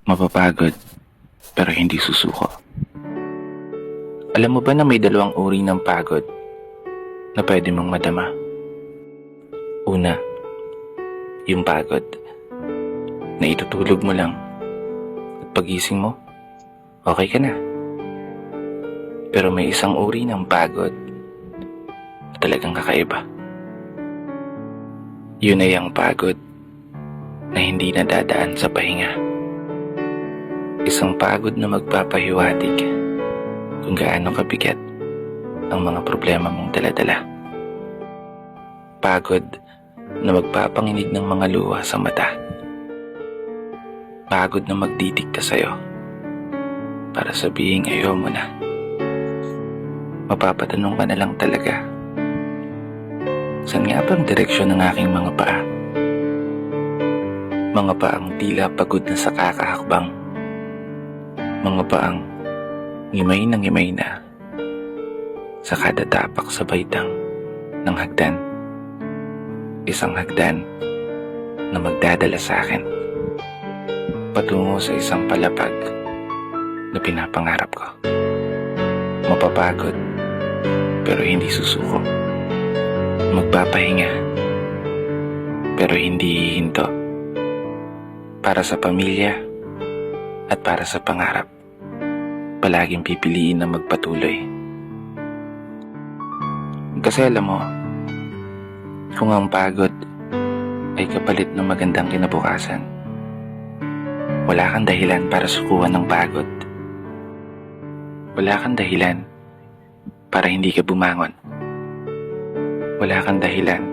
Mapapagod, pero hindi susuko. Alam mo ba na may dalawang uri ng pagod na pwede mong madama? Una, yung pagod na itutulog mo lang at pagising mo, okay ka na. Pero may isang uri ng pagod na talagang kakaiba. Yun ay ang pagod na hindi nadadaan sa pahinga. Isang pagod na magpapahiwatig kung gaano kabigat ang mga problema mong daladala. Pagod na magpapanginig ng mga luha sa mata. Pagod na magdidikta sa'yo para sabihing ayaw mo na. Mapapatanong ka na lang talaga, saan nga bang direksyon ng aking mga paa? Mga paang tila pagod na sa kakahakbang. Mga paang ngimay na sa kada tapak sa baitang ng hagdan. Isang hagdan na magdadala sa akin patungo sa isang palapag na pinapangarap ko. Mapapagod pero hindi susuko. Magpapahinga pero hindi hihinto. Para sa pamilya at para sa pangarap, palaging pipiliin na magpatuloy. Kasi alam mo, kung ang pagod ay kapalit ng magandang kinabukasan, wala kang dahilan para sukuan ng pagod. Wala kang dahilan para hindi ka bumangon. Wala kang dahilan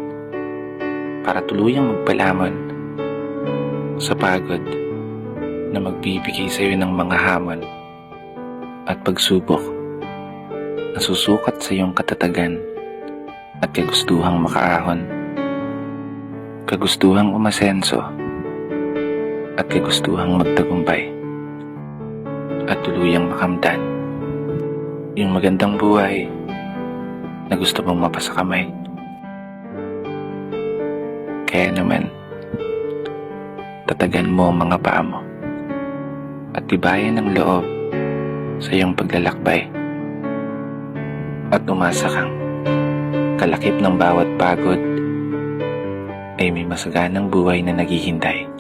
para tuluyang magpalamon sa pagod na magbibigay sa iyo ng mga hamon at pagsubok na susukat sa iyong katatagan at kagustuhang makaahon, kagustuhang umasenso at kagustuhang magtagumpay at tuluyang makamtan yung magandang buhay na gusto mong mapasa kamay. Kaya naman, tatagan mo ang mga paa mo at tibayan ng loob sa iyong paglalakbay at umasa kang kalakip ng bawat pagod ay may masaganang buhay na naghihintay.